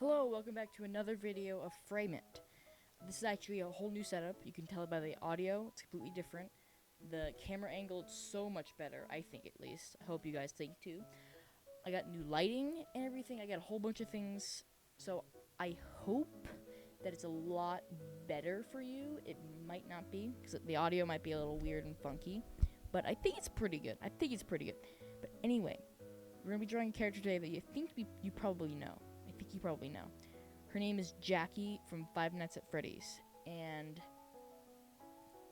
Hello, welcome back to another video of Frame It. This is actually a whole new setup. You can tell by the audio, it's completely different. The camera angle is so much better, I think at least. I hope you guys think too. I got new lighting and everything. I got a whole bunch of things. So I hope that it's a lot better for you. It might not be, because the audio might be a little weird and funky. But I think it's pretty good. But anyway, we're going to be drawing a character today that you probably know. I think you probably know. Her name is Jackie from Five Nights at Freddy's, and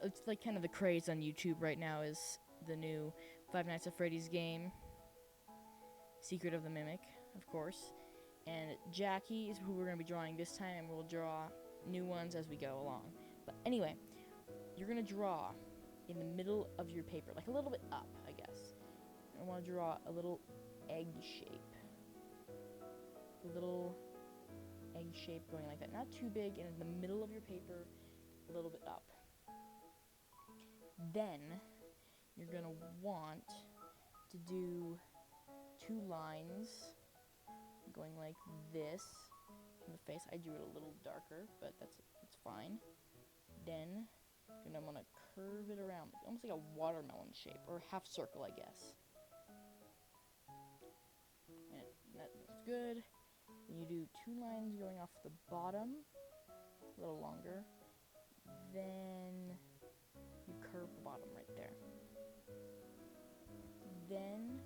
it's like kind of the craze on YouTube right now is the new Five Nights at Freddy's game, Secret of the Mimic, of course. And Jackie is who we're going to be drawing this time, and we'll draw new ones as we go along. But anyway, you're going to draw in the middle of your paper, like a little bit up, I guess. I want to draw a little egg shape. A little egg shape going like that. Not too big, and in the middle of your paper, a little bit up. Then, you're going to want to do two lines going like this in the face. I drew it a little darker, but that's fine. Then, you're going to want to curve it around, almost like a watermelon shape, or half circle, I guess. And that looks good. Then you do two lines going off the bottom, a little longer. Then you curve the bottom right there. Then,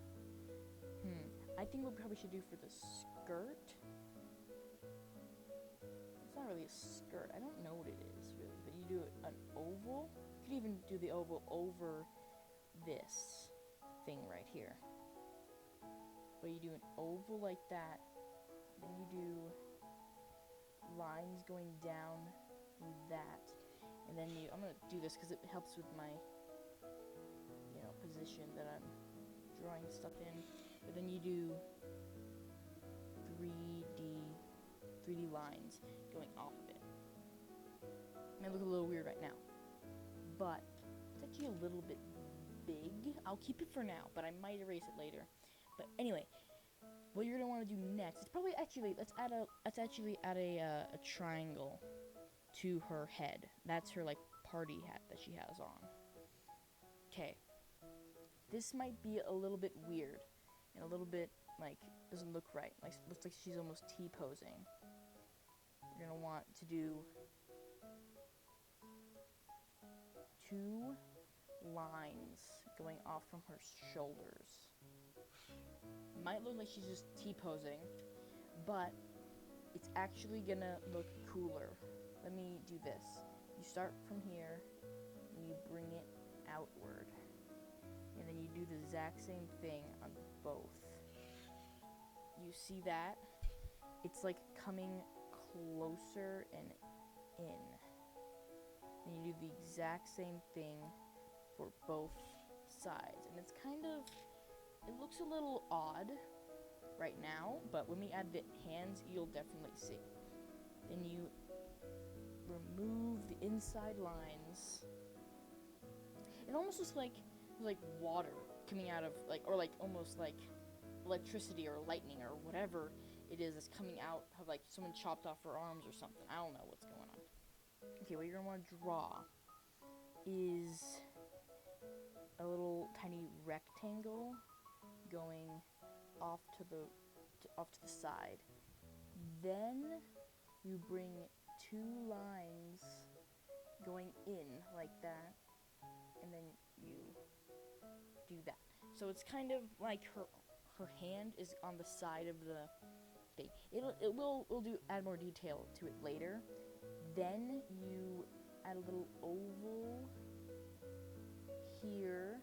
I think what we probably should do for the skirt. It's not really a skirt. I don't know what it is really, but you do an oval. You could even do the oval over this thing right here. But you do an oval like that. Then you do lines going down that, and then I'm gonna do this because it helps with my, position that I'm drawing stuff in. But then you do 3D lines going off of it. It might look a little weird right now, but it's actually a little bit big. I'll keep it for now, but I might erase it later. But anyway, what you're gonna want to do next is probably let's actually add a triangle to her head. That's her like party hat that she has on. Okay, this might be a little bit weird and a little bit like doesn't look right. Like looks like she's almost T-posing. You're gonna want to do two lines going off from her shoulders. Might look like she's just T-posing, but it's actually gonna look cooler. Let me do this. You start from here, and you bring it outward. And then you do the exact same thing on both. You see that? It's like coming closer and in. And you do the exact same thing for both sides. And it's it looks a little odd right now, but when we add the hands, you'll definitely see. Then you remove the inside lines. It almost looks like water coming out of almost like electricity or lightning or whatever it is that's coming out of like someone chopped off her arms or something. I don't know what's going on. Okay, what you're gonna want to draw is a little tiny rectangle going off to the side. Then you bring two lines going in like that, and then you do that. So it's kind of like her hand is on the side of the thing. We'll add more detail to it later. Then you add a little oval here.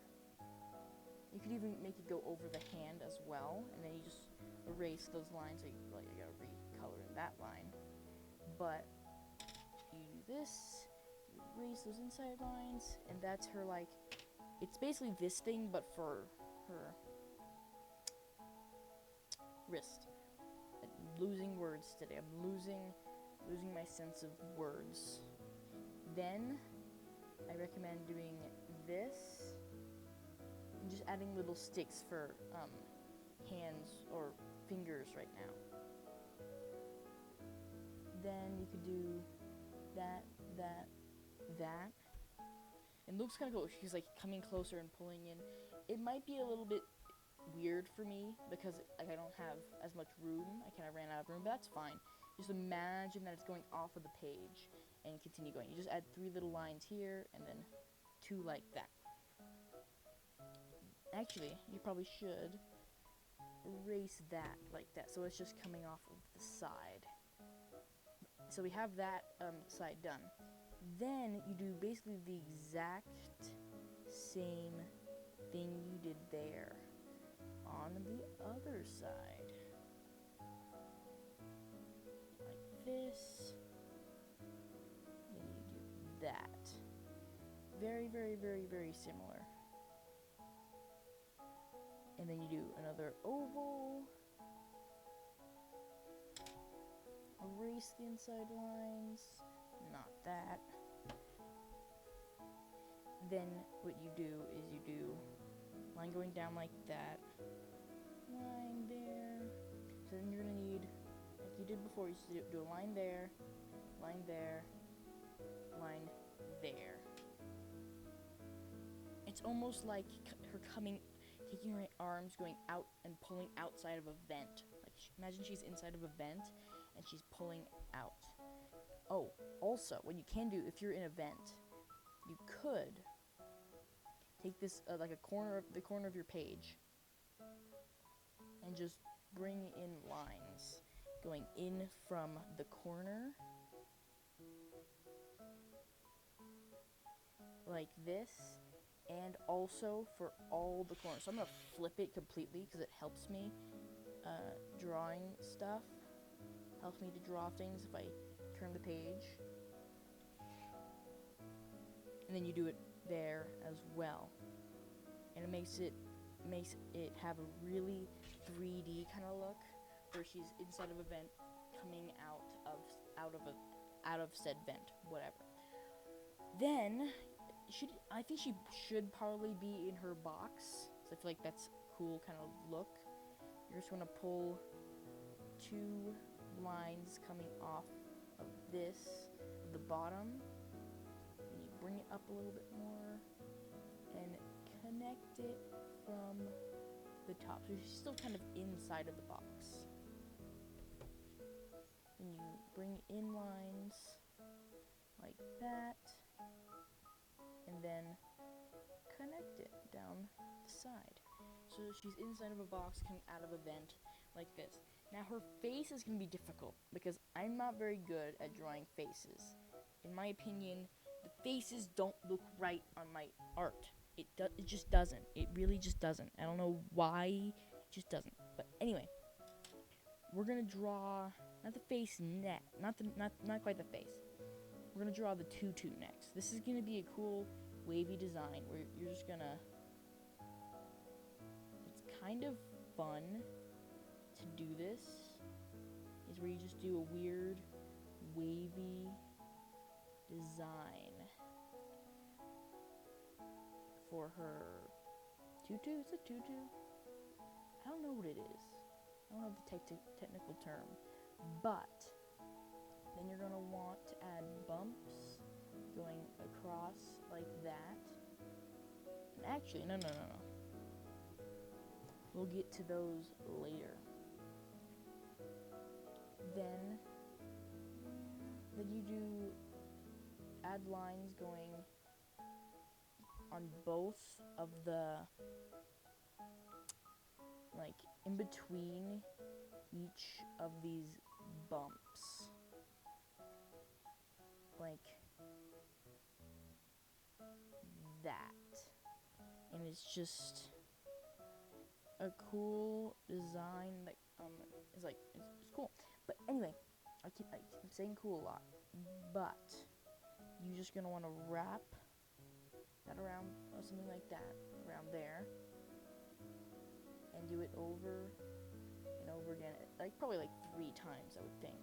You could even make it go over the hand as well, and then you just erase those lines. So I gotta recolor in that line. But you do this, you erase those inside lines, and that's her it's basically this thing, but for her wrist. I'm losing words today. I'm losing my sense of words. Then I recommend doing this. I'm just adding little sticks for hands or fingers right now. then you could do that, that, that. It looks kind of cool. She's like coming closer and pulling in. It might be a little bit weird for me because like I don't have as much room. I kind of ran out of room, but that's fine. Just imagine that it's going off of the page and continue going. You just add 3 little lines here and then 2 like that. Actually, you probably should erase that like that so it's just coming off of the side. So we have that side done. Then you do basically the exact same thing you did there on the other side. Like this. Then you do that. Very, very, very, very similar. And then you do another oval. Erase the inside lines. Not that. Then what you do is you do line going down like that. Line there. So then you're going to need, like you did before, you should do a line there, line there, line there. It's almost like her taking her arms, going out and pulling outside of a vent. Like imagine she's inside of a vent and she's pulling out. Oh, also, what you can do if you're in a vent, you could take this like the corner of your page and just bring in lines going in from the corner like this, and also for all the corners. So I'm gonna flip it completely because it helps me drawing stuff. Helps me to draw things if I turn the page. And then you do it there as well. And it makes it have a really 3D kind of look where she's inside of a vent coming out of said vent, whatever. Then I think she should probably be in her box. So I feel like that's a cool kind of look. You're just gonna pull 2 lines coming off of the bottom. Then you bring it up a little bit more and connect it from the top. So she's still kind of inside of the box. Then you bring in lines like that. And then connect it down the side. So she's inside of a box coming out of a vent like this. Now her face is going to be difficult because I'm not very good at drawing faces. In my opinion, the faces don't look right on my art. It just doesn't. It really just doesn't. I don't know why, it just doesn't. But anyway, we're going to draw not the face next, not quite the face. We're going to draw the tutu next. This is going to be a cool wavy design where you're just going to, it's kind of fun to do this, is where you just do a weird wavy design for her tutu. It's a tutu. I don't know what it is. I don't know the technical term, but then you're going to want to add bumps going across like that. And actually, no. We'll get to those later. Then you do add lines going on both of the, like, in between each of these bumps. Like that. And it's just a cool design that is like it's cool. But anyway, I keep saying cool a lot. But you're just gonna want to wrap that around or something like that around there, and do it over and over again, like probably like 3 times, I would think.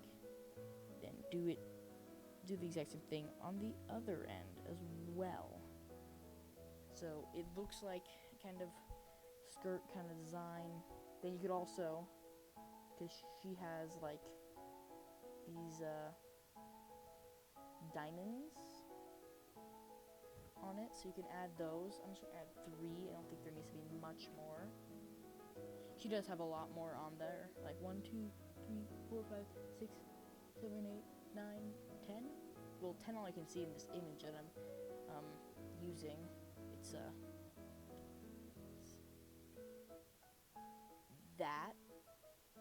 Then do the exact same thing on the other end as well. So it looks like kind of skirt kind of design. Then you could also, because she has like these diamonds on it, so you can add those. I'm just gonna add 3. I don't think there needs to be much more. She does have a lot more on there, like 1, 2, 3, 4, 5, 6, 7, 8, 9, 10. Well, 10 all I can see in this image that I'm using. It's that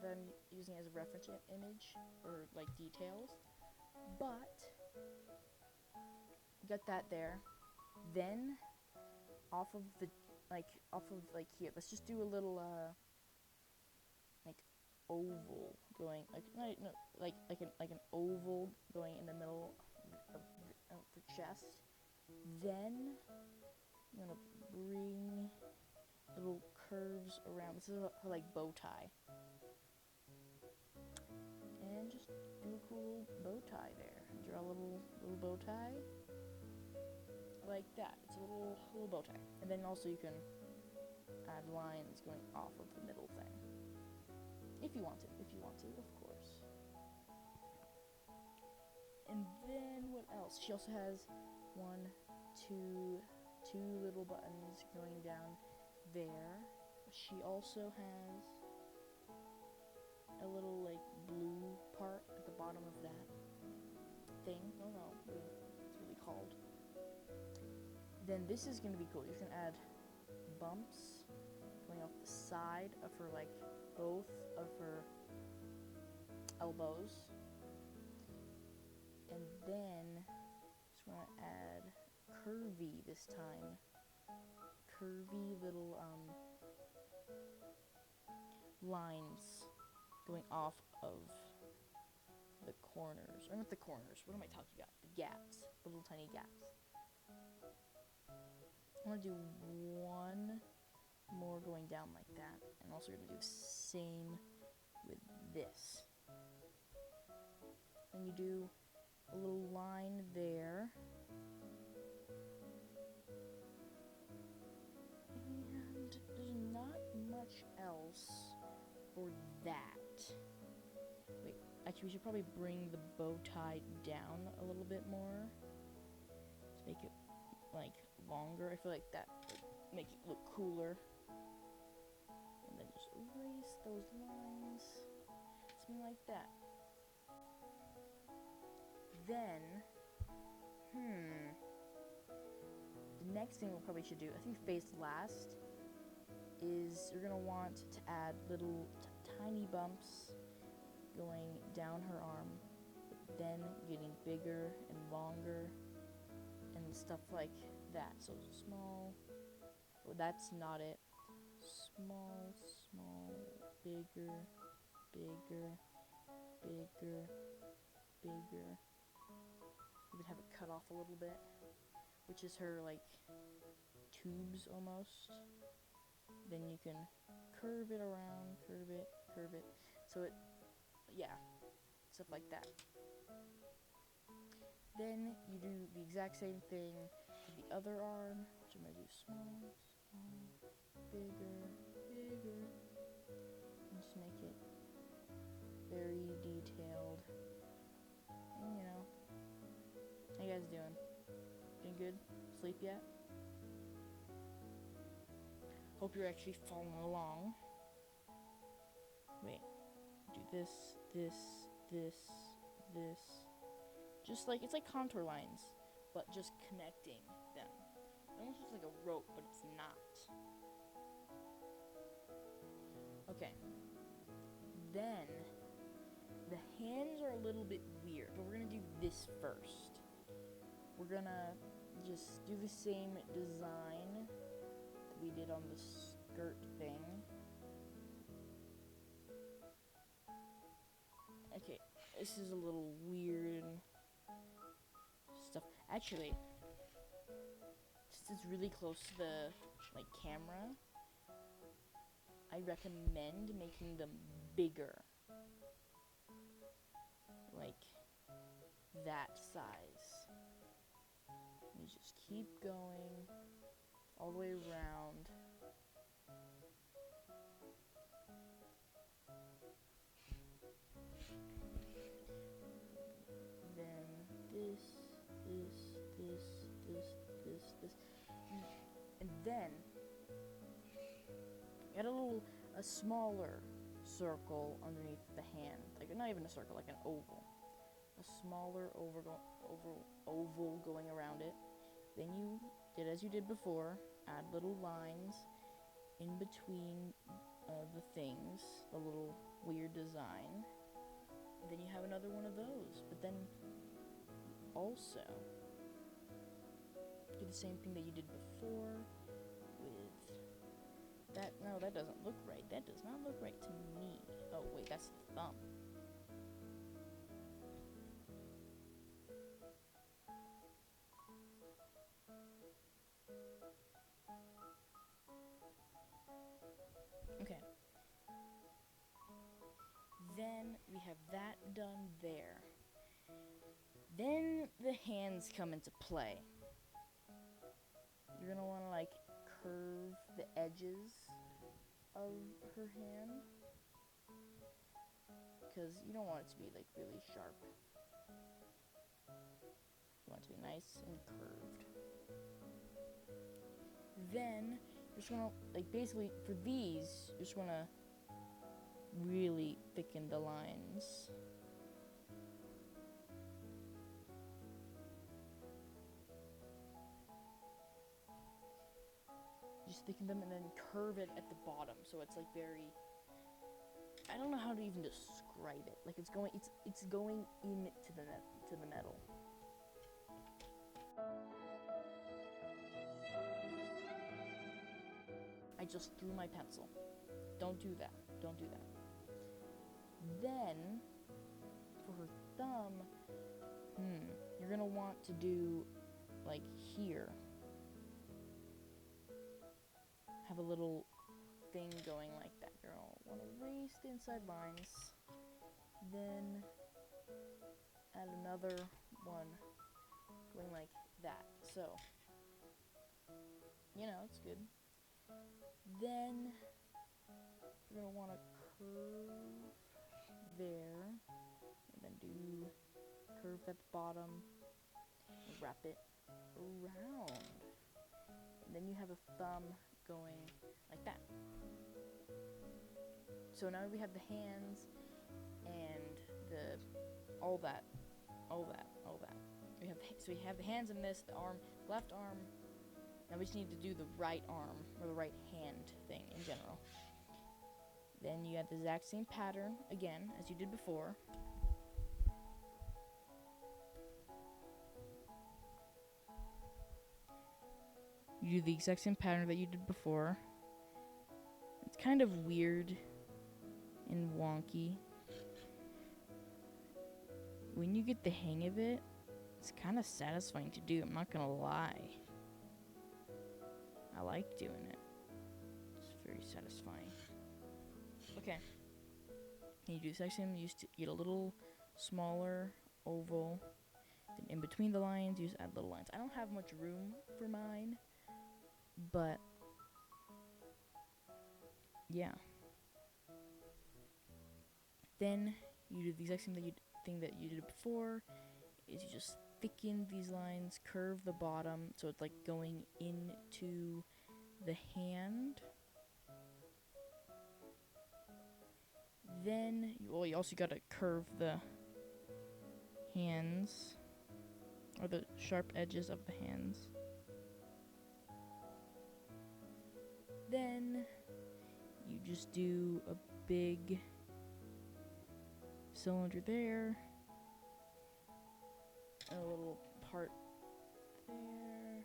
I'm using as a reference image or like details, but got that there. Then off of here, let's just do a little like oval going like an oval going in the middle of the chest. Then I'm gonna bring little curves around. This is her like bow tie, and just do a cool bow tie there. Draw a little bow tie like that. It's a little bow tie, and then also you can add lines going off of the middle thing if you want to, of course. And then what else? She also has 1, 2 little buttons going down there. She also has a little like blue part at the bottom of that thing. I don't know what it's really called. Then this is gonna be cool. You can add bumps going off the side of her, like both of her elbows. And then just want to add curvy this time. Curvy little lines going off of the corners. Or not the corners, what am I talking about? The gaps, the little tiny gaps. I'm gonna do 1 more going down like that. And also gonna do the same with this. Then you do a little line there. And there's not much else for that. Wait, actually we should probably bring the bow tie down a little bit more to make it like longer. I feel like that would make it look cooler. And then just erase those lines. Something like that. Then, the next thing we probably should do, I think phase last, is you're gonna want to add little tiny bumps going down her arm, but then getting bigger and longer and stuff like that. So small, oh, that's not it. Small, bigger, bigger, bigger, bigger. Even have it cut off a little bit, which is her like tubes almost. Then you can curve it around, curve it, so it, yeah, stuff like that. Then you do the exact same thing to the other arm, which I'm gonna do small, bigger, bigger, and just make it very detailed. And you know, how you guys doing? Doing good? Sleep yet? Hope you're actually following along. Wait, do this. Just like, it's like contour lines, but just connecting them. It almost looks like a rope, but it's not. Okay. Then, the hands are a little bit weird, but we're gonna do this first. We're gonna just do the same design that we did on the skirt thing. Okay, this is a little weird stuff. Actually, since it's really close to the camera, I recommend making them bigger. Like that size. You just keep going all the way around. Then this. And then add a smaller circle underneath the hand. Like, not even a circle, like an oval. A smaller oval going around it. Then you did as you did before, add little lines in between the things, the little weird design. Then you have another one of those. But then also do the same thing that you did before with that. No, that doesn't look right. That does not look right to me. Oh wait, that's the thumb. Okay. Then we have that done there. Then the hands come into play. You're gonna want to like curve the edges of her hand, because you don't want it to be like really sharp. You want it to be nice and curved. Then you're just gonna, like, basically for these, you're just gonna really thicken the lines. Just thicken them and then curve it at the bottom, so it's like very, I don't know how to even describe it. Like, it's going into the metal. I just threw my pencil. Don't do that. Don't do that. Then, for her thumb, you're gonna want to do, like, here. Have a little thing going like that. You're gonna want to erase the inside lines. Then, add another one going like that. So, you know, it's good. Then you're gonna want to curve there, and then do curve at the bottom, and wrap it around. And then you have a thumb going like that. So now we have the hands and all that. So we have the hands in this, the arm, left arm. Now we just need to do the right arm, or the right hand thing in general. Then you have the exact same pattern, again, as you did before. You do the exact same pattern that you did before. It's kind of weird and wonky. When you get the hang of it, it's kind of satisfying to do, I'm not gonna lie. I like doing it. It's very satisfying. Okay. And you do the exact same. You used to get a little smaller oval. Then in between the lines, you just add little lines. I don't have much room for mine, but yeah. Then you do the exact same thing that you did before. Is you just thicken these lines, curve the bottom, so it's like going into the hand. Then you also gotta curve the hands, or the sharp edges of the hands. Then you just do a big cylinder there, and a little part there.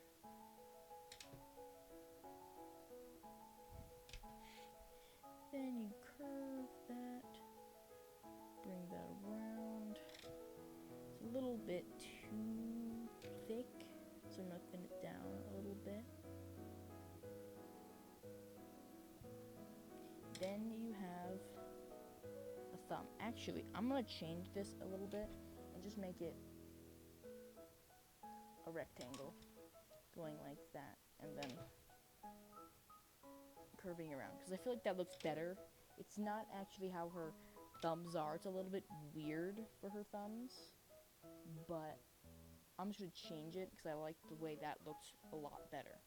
Then you curve that, bring that around. It's a little bit too thick, so I'm gonna thin it down a little bit. Then you have a thumb. Actually, I'm gonna change this a little bit and just make it a rectangle going like that, and then curving around, because I feel like that looks better. It's not actually how her thumbs are. It's a little bit weird for her thumbs, but I'm just gonna change it because I like the way that looks a lot better.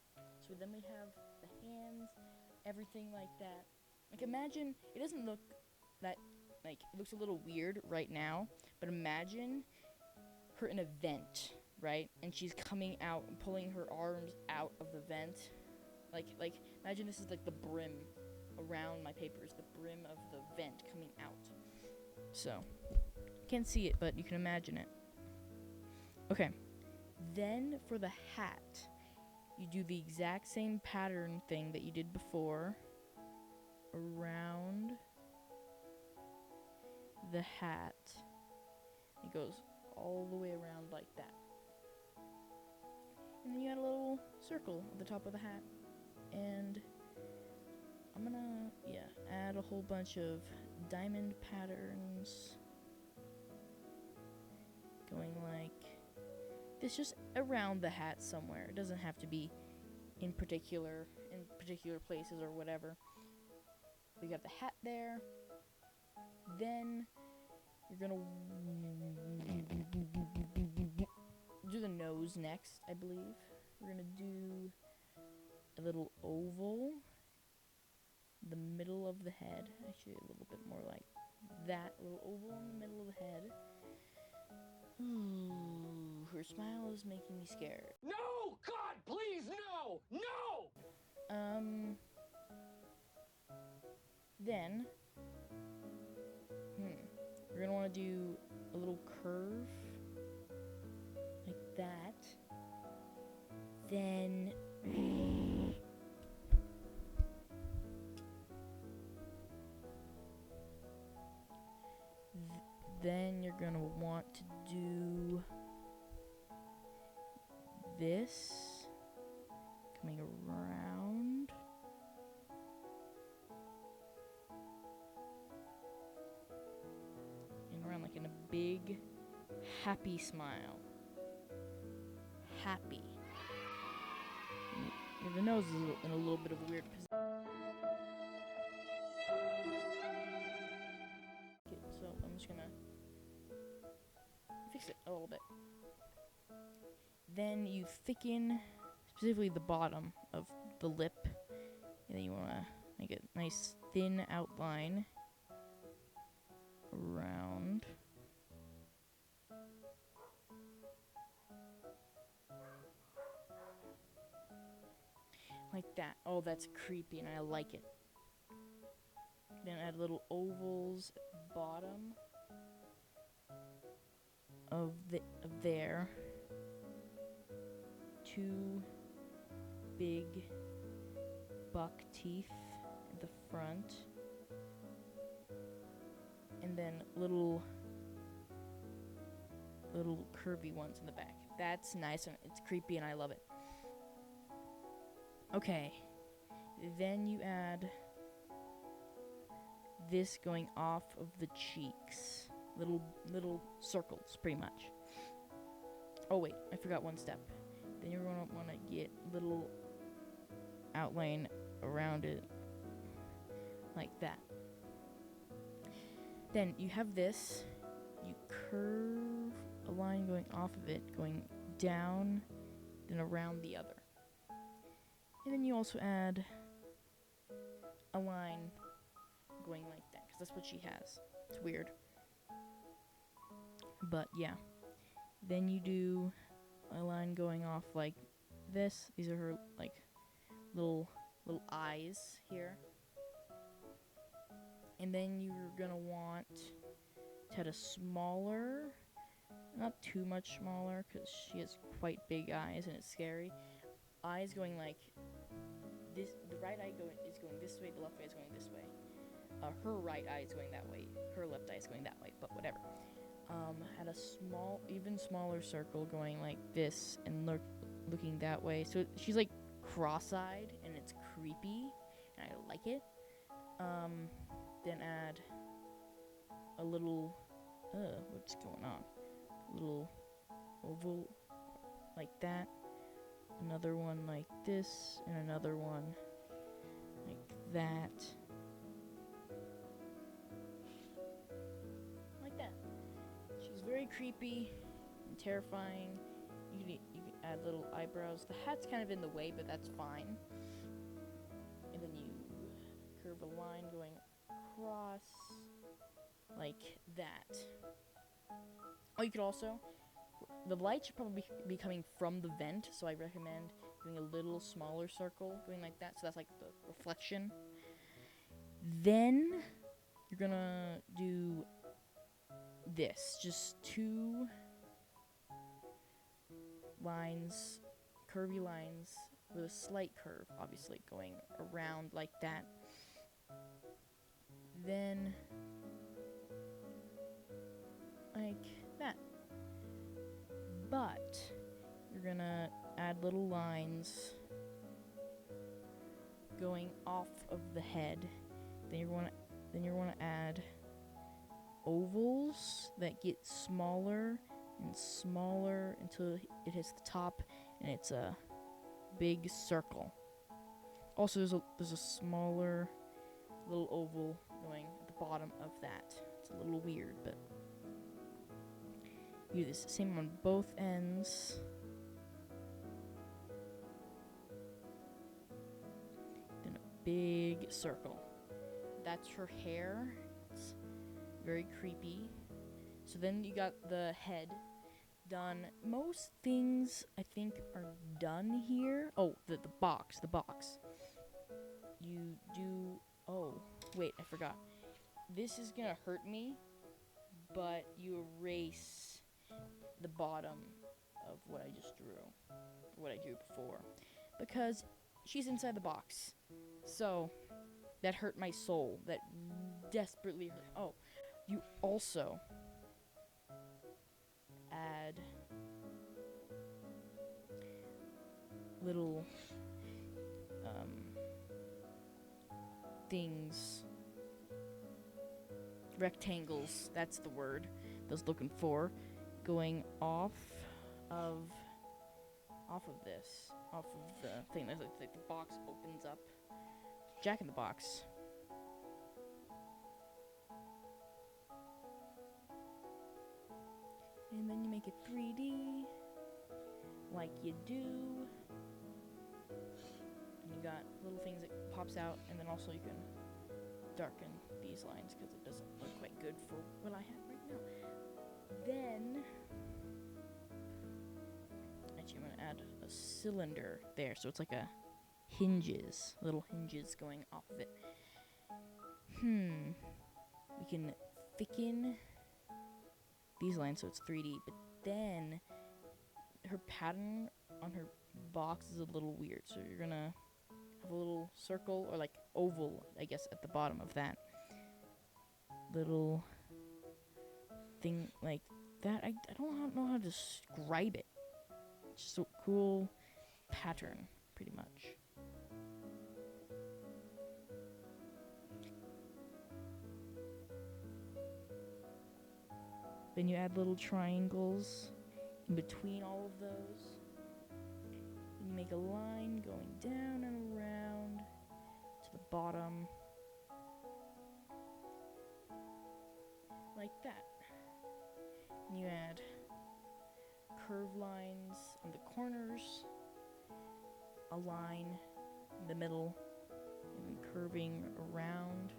So then we have the hands, everything like that. Like imagine, it doesn't look that, like, it looks a little weird right now, but imagine her in a vent, right? And she's coming out and pulling her arms out of the vent. Like imagine this is like the brim around my paper is the brim of the vent coming out. So, can't see it, but you can imagine it. Okay, then for the hat, you do the exact same pattern thing that you did before around the hat. It goes all the way around like that. And then you add a little circle at the top of the hat. And I'm gonna, add a whole bunch of diamond patterns going like this, just around the hat somewhere. It doesn't have to be in particular places or whatever. We got the hat there. Then you're gonna do the nose next, I believe. We're gonna do a little oval, the middle of the head. Actually, a little bit more like that. A little oval in the middle of the head. Ooh, her smile is making me scared. No! God, please, no! No! Then, you're gonna wanna do a little curve, like that. Then, then you're gonna want to do this, coming around. And around like in a big, happy smile. Happy. The nose is in a little bit of a weird position. Okay, so I'm just gonna fix it a little bit. Then you thicken specifically the bottom of the lip, and then you want to make a nice thin outline around. Like that. Oh, that's creepy, and I like it. Then add little ovals at the bottom of there. Two big buck teeth at the front, and then little curvy ones in the back. That's nice, and it's creepy, and I love it. Okay, then you add this going off of the cheeks, little circles, pretty much. Oh wait, I forgot one step. Then you're gonna want to get little outline around it, like that. Then you have this. You curve a line going off of it, going down, then around the other. And then you also add a line going like that, because that's what she has. It's weird. But yeah. Then you do a line going off like this. These are her like little eyes here. And then you're gonna want to add a smaller, not too much smaller, because she has quite big eyes and it's scary. Eyes going like this. The right eye is going this way. The left eye is going this way. Her right eye is going that way. Her left eye is going that way. But whatever. Had a small, even smaller circle going like this and looking that way. So she's like cross-eyed and it's creepy, and I like it. Then add a little, what's going on? A little oval like that. Another one like this, and another one like that. Like that. She's very creepy and terrifying. you can add little eyebrows. The hat's kind of in the way, but that's fine. And then you curve a line going across like that. Oh, you could also, the light should probably be coming from the vent, so I recommend doing a little smaller circle going like that, so that's like the reflection. Then you're gonna do this, just 2 lines, curvy lines with a slight curve, obviously going around like that. Then like that. But you're gonna add little lines going off of the head. Then you're gonna add ovals that get smaller and smaller until it hits the top and it's a big circle. Also, there's a smaller little oval going at the bottom of that. It's a little weird, but you do this same on both ends. Then a big circle. That's her hair. It's very creepy. So then you got the head done. Most things I think are done here. Oh, the box. You do. Oh, wait, I forgot. This is gonna hurt me, but you erase the bottom of what I just drew, what I drew before, because she's inside the box. So that hurt my soul. That desperately hurt. Oh, you also add little things, rectangles, that's the word I was looking for, going off of this, off of the thing. That's like the box opens up. Jack in the Box. And then you make it 3D, like you do. And you got little things that pops out, and then also you can darken these lines because it doesn't look quite good for what I have right now. Then, actually I'm gonna add a cylinder there, so it's like a little hinges going off of it. We can thicken these lines so it's 3D, but then her pattern on her box is a little weird, so you're gonna have a little circle, or like oval, I guess, at the bottom of that little thing like that. I don't know how to describe it. It's just a cool pattern, pretty much. Then you add little triangles in between all of those. And you make a line going down and around to the bottom. Like that. And you add curved lines on the corners, a line in the middle, and then curving around.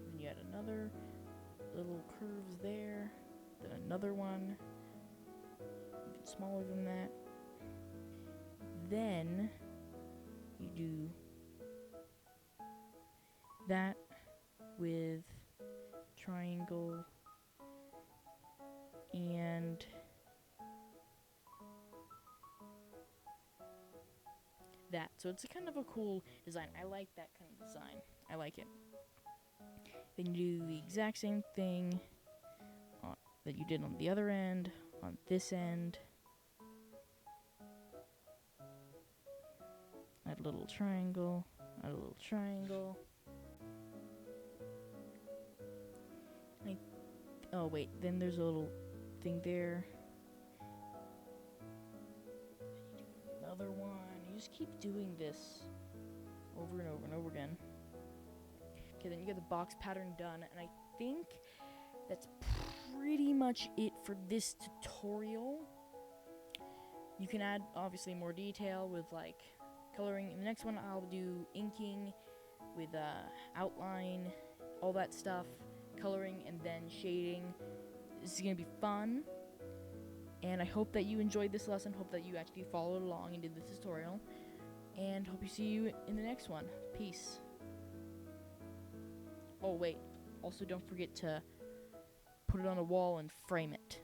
Then you add another little curves there, then another one, even smaller than that. Then you do that with triangle and that. So it's a kind of a cool design. I like that kind of design. I like it. Then you do the exact same thing that you did on the other end, on this end. Add a little triangle, add a little triangle. Oh wait, then there's a little thing there. Then you do another one. You just keep doing this over and over and over again. Okay, then you get the box pattern done, and I think that's pretty much much it for this tutorial. You can add obviously more detail with like coloring. In the next one I'll do inking with outline, all that stuff, coloring, and then shading. This is gonna be fun, and I hope that you enjoyed this lesson. Hope that you actually followed along and did the tutorial, and hope you see you in the next one. Peace. Oh wait, also don't forget to put it on a wall and frame it.